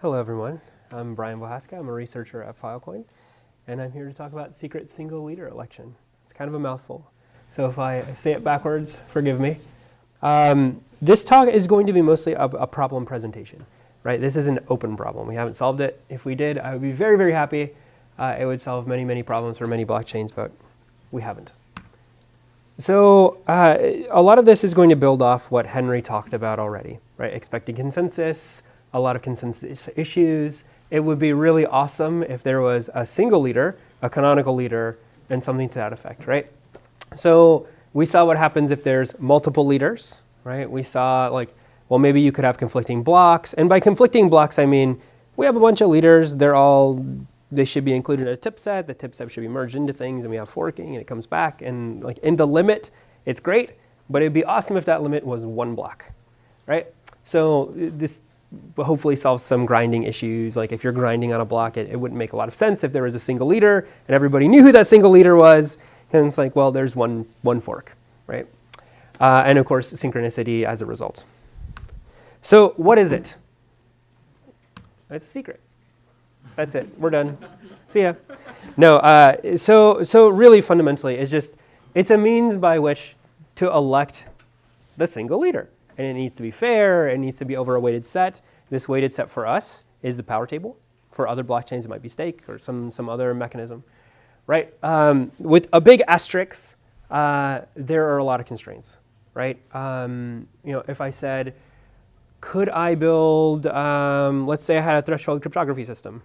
Hello everyone, I'm Brian Vohaska. I'm a researcher at Filecoin, and I'm here to talk about secret single leader election. It's kind of a mouthful, so if I say it backwards, forgive me. This talk is going to be mostly a problem presentation, right? This is an open problem. We haven't solved it. If we did, I would be very, very happy. It would solve many, many problems for many blockchains, but we haven't. So a lot of this is going to build off what Henry talked about already, right? Expected consensus, a lot of consensus issues. It would be really awesome if there was a single leader, a canonical leader, and something to that effect, right? So we saw what happens if there's multiple leaders, right? We saw well, maybe you could have conflicting blocks. And by conflicting blocks, I mean, we have a bunch of leaders. They should be included in a tip set. The tip set should be merged into things, and we have forking, and it comes back. And in the limit, it's great, but it'd be awesome if that limit was one block, right? So this hopefully solves some grinding issues. Like if you're grinding on a block, it wouldn't make a lot of sense if there was a single leader and everybody knew who that single leader was. And it's like, well, there's one fork, right? And of course, synchronicity as a result. So what is it? It's a secret. That's it. We're done. See ya. No. So really, fundamentally, it's a means by which to elect the single leader, and it needs to be fair. It needs to be over a weighted set. This weighted set for us is the power table. For other blockchains, it might be stake or some other mechanism, right? With a big asterisk, there are a lot of constraints, right? If I said, could I build, let's say I had a threshold cryptography system,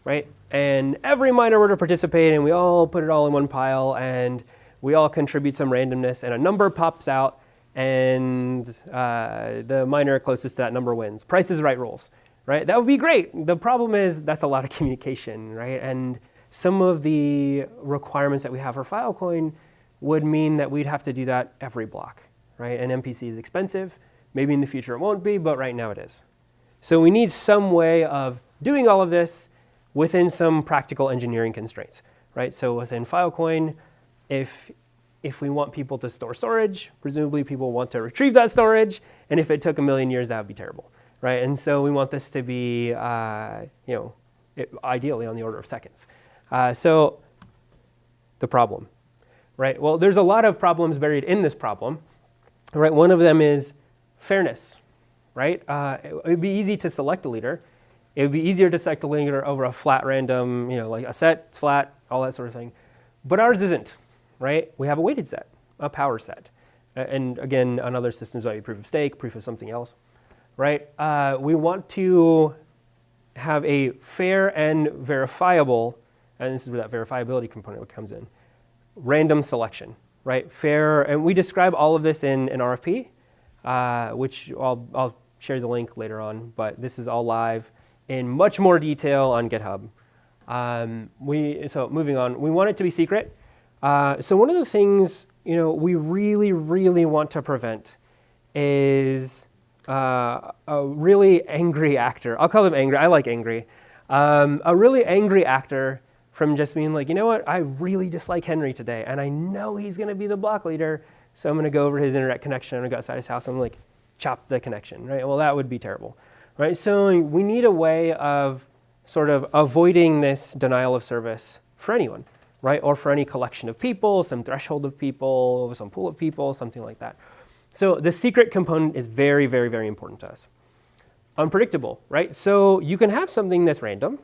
right? And every miner were to participate, and we all put it all in one pile, and we all contribute some randomness, and a number pops out, and the miner closest to that number wins. Price is Right rules, right? That would be great. The problem is that's a lot of communication, right? And some of the requirements that we have for Filecoin would mean that we'd have to do that every block, right? And MPC is expensive. Maybe in the future it won't be, but right now it is. So we need some way of doing all of this within some practical engineering constraints, right? So within Filecoin, if we want people to store storage, presumably people want to retrieve that storage, and if it took 1 million years, that would be terrible, right? And so we want this to be, ideally on the order of seconds. So the problem, right? Well, there's a lot of problems buried in this problem, right? One of them is fairness, right? It would be easy to select a leader. It would be easier to select a leader over a flat random, like a set, it's flat, all that sort of thing. But ours isn't, right? We have a weighted set, a power set. And again, on other systems, might be proof of stake, proof of something else, right? We want to have a fair and verifiable, and this is where that verifiability component comes in, random selection, right? Fair, and we describe all of this in an RFP, which I'll share the link later on, but this is all live in much more detail on GitHub. So moving on, we want it to be secret. So one of the things we really, really want to prevent is a really angry actor. I'll call them angry. I like angry. A really angry actor from just being like, you know what? I really dislike Henry today, and I know he's going to be the block leader. So I'm going to go over his internet connection. I'm going to go outside his house. I'm going to chop the connection, right? Well, that would be terrible, right? So we need a way of sort of avoiding this denial of service for anyone, right? Or for any collection of people, some threshold of people, some pool of people, something like that. So the secret component is very, very, very important to us. Unpredictable, right? So you can have something that's random,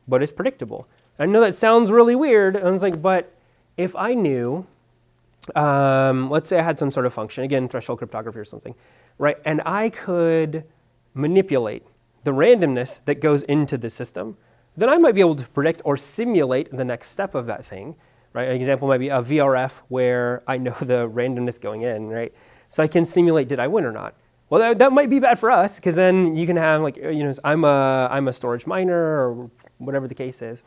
but it's predictable. I know that sounds really weird. I was like, but if I knew, let's say I had some sort of function, again, threshold cryptography or something, right? And I could manipulate the randomness that goes into the system, then I might be able to predict or simulate the next step of that thing, right? An example might be a VRF where I know the randomness going in, right? So I can simulate, did I win or not? Well, that might be bad for us, because then you can have I'm a storage miner or whatever the case is,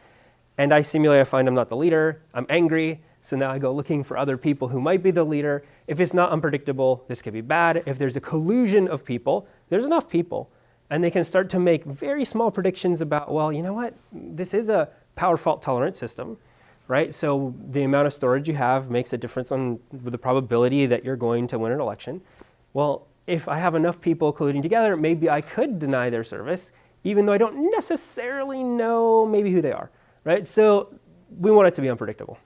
and I simulate, I find I'm not the leader, I'm angry, so now I go looking for other people who might be the leader. If it's not unpredictable, this could be bad. If there's a collusion of people, there's enough people, and they can start to make very small predictions about, well, you know what? This is a power fault tolerant system, right? So the amount of storage you have makes a difference on the probability that you're going to win an election. Well, if I have enough people colluding together, maybe I could deny their service, even though I don't necessarily know maybe who they are, right? So we want it to be unpredictable.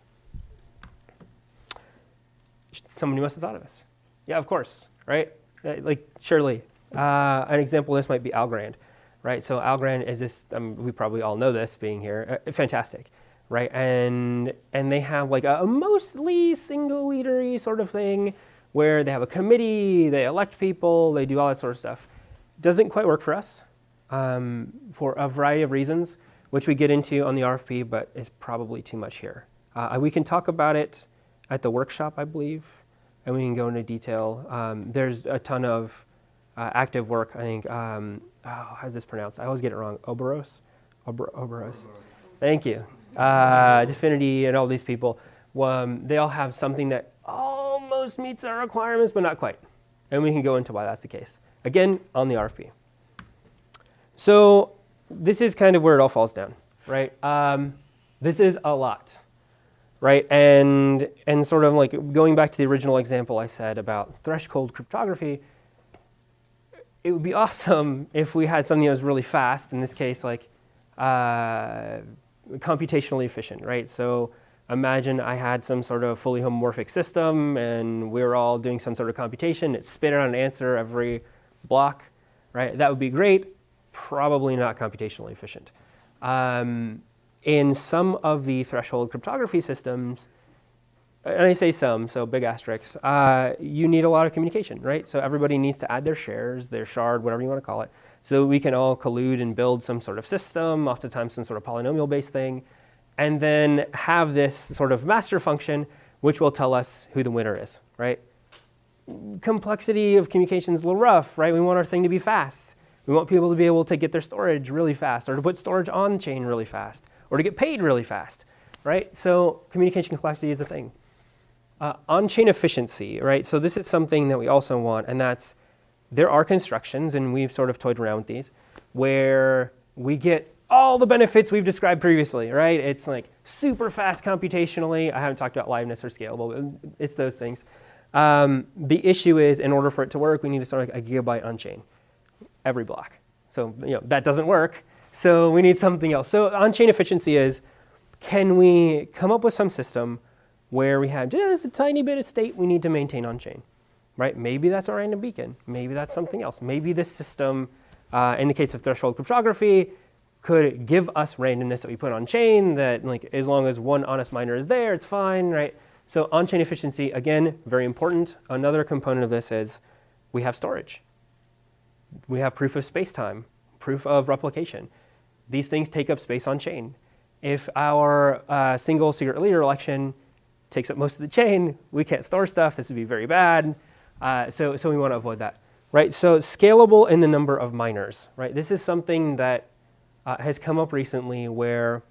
Somebody must have thought of this. Yeah, of course, right? Like, surely. An example of this might be Algorand, right? So Algorand is this, we probably all know this being here, fantastic, right? And they have like a mostly single leader-y sort of thing where they have a committee, they elect people, they do all that sort of stuff. Doesn't quite work for us for a variety of reasons, which we get into on the RFP, but it's probably too much here. We can talk about it at the workshop, I believe, and we can go into detail. There's a ton of active work, I think. How's this pronounced? I always get it wrong. Oberos? Oberos. Thank you. Definity and all these people. They all have something that almost meets our requirements, but not quite. And we can go into why that's the case. Again, on the RFP. So this is kind of where it all falls down, right? This is a lot, right? And sort of like going back to the original example I said about threshold cryptography, it would be awesome if we had something that was really fast, in this case, like computationally efficient, right? So imagine I had some sort of fully homomorphic system and we were all doing some sort of computation. It spit out an answer every block, right? That would be great. Probably not computationally efficient. In some of the threshold cryptography systems, and I say some, so big asterisks, you need a lot of communication, right? So everybody needs to add their shares, their shard, whatever you want to call it, so that we can all collude and build some sort of system, oftentimes some sort of polynomial-based thing, and then have this sort of master function which will tell us who the winner is, right? Complexity of communication is a little rough, right? We want our thing to be fast. We want people to be able to get their storage really fast, or to put storage on chain really fast, or to get paid really fast, right? So communication complexity is a thing. On-chain efficiency, right? So this is something that we also want, and that's, there are constructions, and we've sort of toyed around with these, where we get all the benefits we've described previously, right? It's like super fast computationally. I haven't talked about liveness or scalable, but it's those things. The issue is, in order for it to work, we need to start like a gigabyte on-chain every block. So that doesn't work. So we need something else. So on-chain efficiency is, can we come up with some system where we have just a tiny bit of state we need to maintain on-chain, right? Maybe that's a random beacon. Maybe that's something else. Maybe this system, in the case of threshold cryptography, could give us randomness that we put on-chain, that like as long as one honest miner is there, it's fine, right? So on-chain efficiency, again, very important. Another component of this is we have storage. We have proof of space-time, proof of replication. These things take up space on-chain. If our single secret leader election takes up most of the chain, we can't store stuff. This would be very bad. So we want to avoid that, right? So scalable in the number of miners, right? This is something that has come up recently where,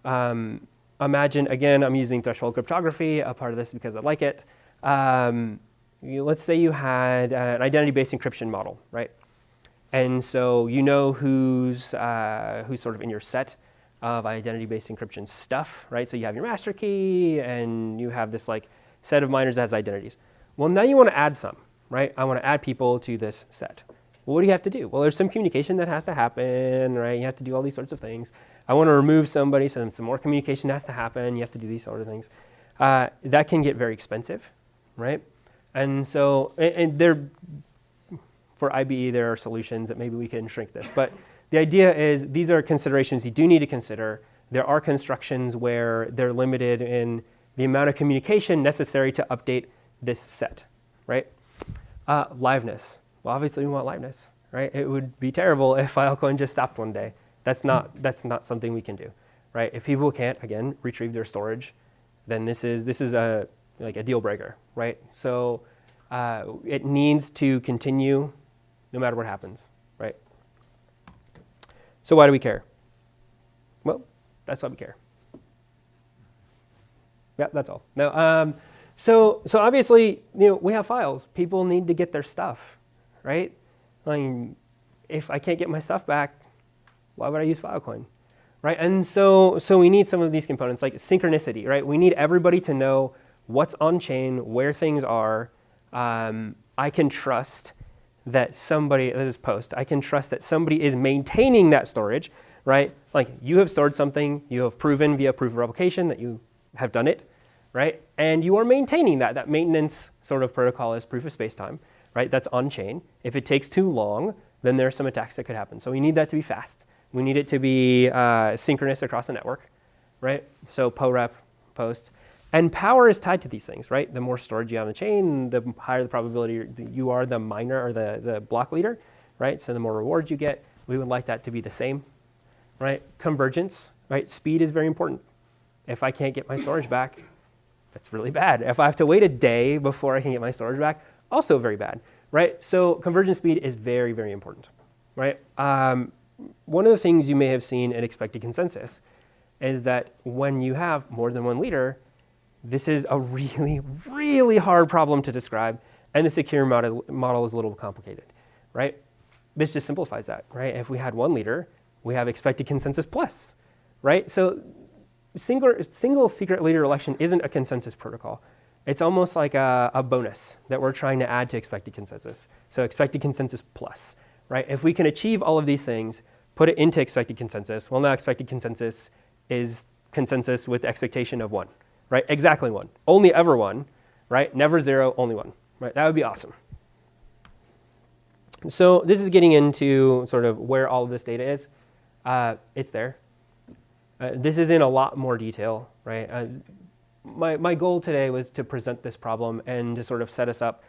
imagine, again, I'm using threshold cryptography, a part of this because I like it. Let's say you had an identity-based encryption model, right? And so you know who's sort of in your set of identity-based encryption stuff, right? So you have your master key, and you have this like set of miners that has identities. Well, now you want to add some, right? I want to add people to this set. Well, what do you have to do? Well, there's some communication that has to happen, right? You have to do all these sorts of things. I want to remove somebody, so some more communication has to happen. You have to do these sort of things. That can get very expensive, right? And so, for IBE, there are solutions that maybe we can shrink this. But the idea is these are considerations you do need to consider. There are constructions where they're limited in the amount of communication necessary to update this set, right? Liveness. Well, obviously we want liveness, right? It would be terrible if Filecoin just stopped one day. That's not something we can do, right? If people can't, again, retrieve their storage, then this is a deal breaker, right? So it needs to continue no matter what happens, right? So why do we care? Well, that's why we care. Yeah, that's all. No, so obviously, we have files. People need to get their stuff, right? I mean, if I can't get my stuff back, why would I use Filecoin, right? And so we need some of these components, like synchronicity, right? We need everybody to know what's on chain, where things are. I can trust that somebody, this is post, I can trust that somebody is maintaining that storage, right? Like you have stored something, you have proven via proof of replication that you have done it, right? And you are maintaining that. That maintenance sort of protocol is proof of spacetime, right? That's on chain. If it takes too long, then there's some attacks that could happen. So we need that to be fast. We need it to be synchronous across the network, right? So POREP, post. And power is tied to these things, right? The more storage you have on the chain, the higher the probability you are the miner or the block leader, right? So the more rewards you get, we would like that to be the same, right? Convergence, right? Speed is very important. If I can't get my storage back, that's really bad. If I have to wait a day before I can get my storage back, also very bad, right? So convergence speed is very, very important, right? One of the things you may have seen in expected consensus is that when you have more than one leader, this is a really, really hard problem to describe, and the secure model is a little complicated, right? This just simplifies that, right? If we had one leader, we have expected consensus plus, right? So single secret leader election isn't a consensus protocol. It's almost like a bonus that we're trying to add to expected consensus. So expected consensus plus, right? If we can achieve all of these things, put it into expected consensus, well, now expected consensus is consensus with expectation of 1. Right, exactly 1. Only ever 1, right? Never 0, only 1, right? That would be awesome. So this is getting into sort of where all of this data is. It's there. This is in a lot more detail, right? My goal today was to present this problem and to sort of set us up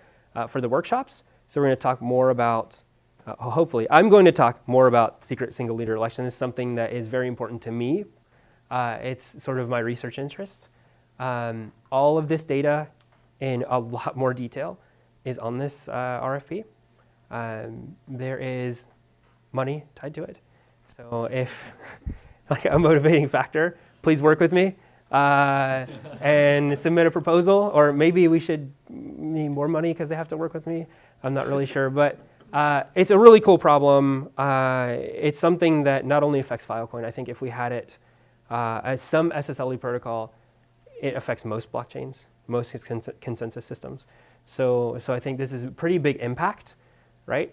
for the workshops. So we're going to talk more about, hopefully, I'm going to talk more about secret single leader election. This is something that is very important to me. It's sort of my research interest. All of this data in a lot more detail is on this RFP. There is money tied to it. So if, like a motivating factor, please work with me and submit a proposal, or maybe we should need more money because they have to work with me. I'm not really sure, but it's a really cool problem. It's something that not only affects Filecoin. I think if we had it as some SSLE protocol, it affects most blockchains, most consensus systems. So I think this is a pretty big impact, right?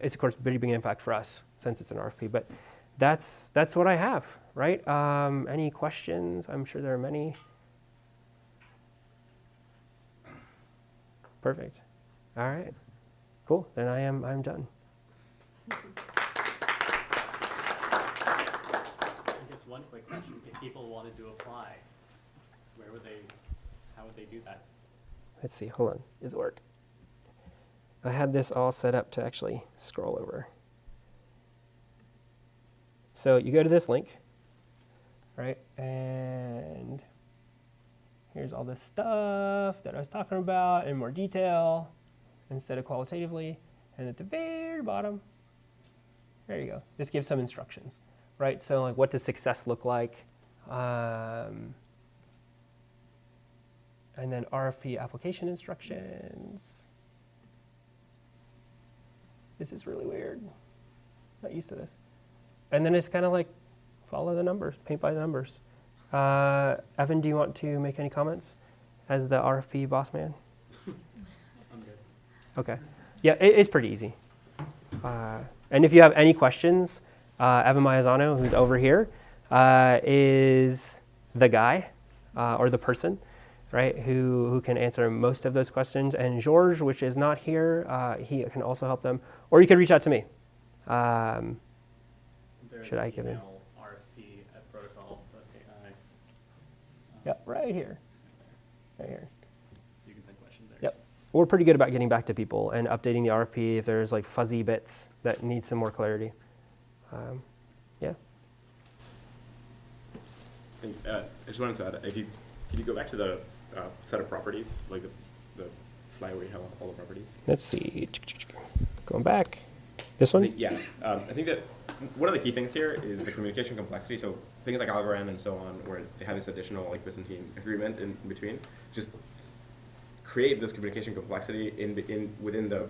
It's of course a pretty big impact for us since it's an RFP, but that's what I have, right? Any questions? I'm sure there are many. Perfect. All right. Cool. Then I'm done. I guess one quick question: if people wanted to apply, how would they do that? Let's see, hold on, does it work? I had this all set up to actually scroll over. So you go to this link, right? And here's all this stuff that I was talking about in more detail instead of qualitatively. And at the very bottom, there you go. This gives some instructions, right? So like, what does success look like? And then RFP application instructions. This is really weird. Not used to this. And then it's kind of like follow the numbers, paint by the numbers. Evan, do you want to make any comments as the RFP boss man? I'm good. Okay. Yeah, it's pretty easy. And if you have any questions, Evan Maizano, who's over here, is the guy or the person, right, who can answer most of those questions. And George, which is not here, he can also help them. Or you could reach out to me. Should I give him? RFP at protocol.ai. Yeah, right here. Right here. So you can send questions there. Yep. We're pretty good about getting back to people and updating the RFP if there's like fuzzy bits that need some more clarity. Yeah. And, I just wanted to add, could you go back to the set of properties, like the slide where you have all the properties? Let's see. Going back. This one? I think that one of the key things here is the communication complexity. So things like Algorand and so on, where they have this additional like Byzantine agreement in between, just create this communication complexity within the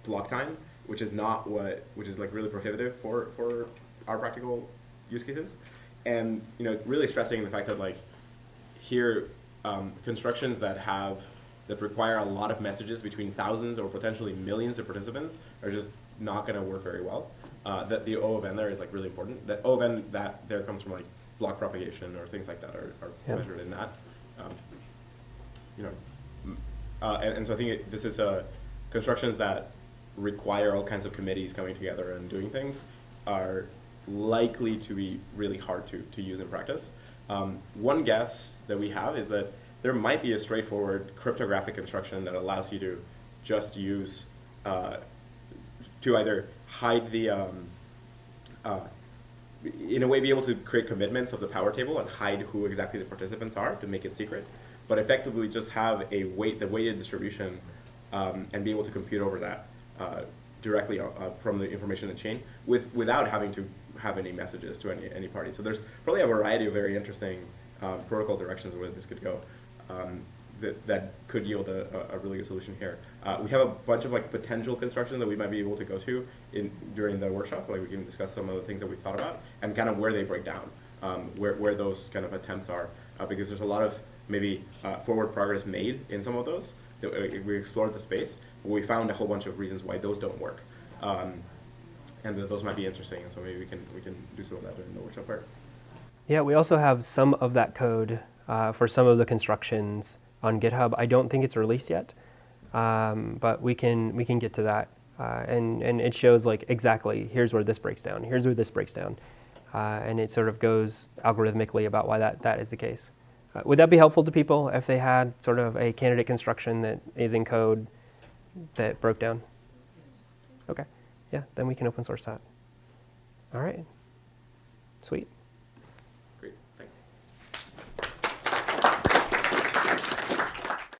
block time, which is like really prohibitive for our practical use cases. And really stressing the fact that like here constructions that have that require a lot of messages between thousands or potentially millions of participants are just not going to work very well. That the O of N there is like really important. That O of N that there comes from like block propagation or things like that are measured in that. You know, and so I think this is constructions that require all kinds of committees coming together and doing things are likely to be really hard to use in practice. One guess that we have is that there might be a straightforward cryptographic construction that allows you to just use, to either hide the, in a way be able to create commitments of the power table and hide who exactly the participants are to make it secret, but effectively just have the weighted distribution and be able to compute over that directly from the information in the chain without having to have any messages to any party. So there's probably a variety of very interesting protocol directions where this could go that could yield a really good solution here. We have a bunch of like potential constructions that we might be able to go to during the workshop. Like we can discuss some of the things that we've thought about and kind of where they break down, where those kind of attempts are, because there's a lot of maybe forward progress made in some of those. We explored the space, but we found a whole bunch of reasons why those don't work, and those might be interesting. And so maybe we can do some of that during the workshop part. Yeah, we also have some of that code for some of the constructions on GitHub. I don't think it's released yet, but we can get to that, and it shows like exactly here's where this breaks down, here's where this breaks down, and it sort of goes algorithmically about why that is the case. Would that be helpful to people if they had sort of a candidate construction that is in code that broke down? Okay, yeah, then we can open source that. All right, sweet.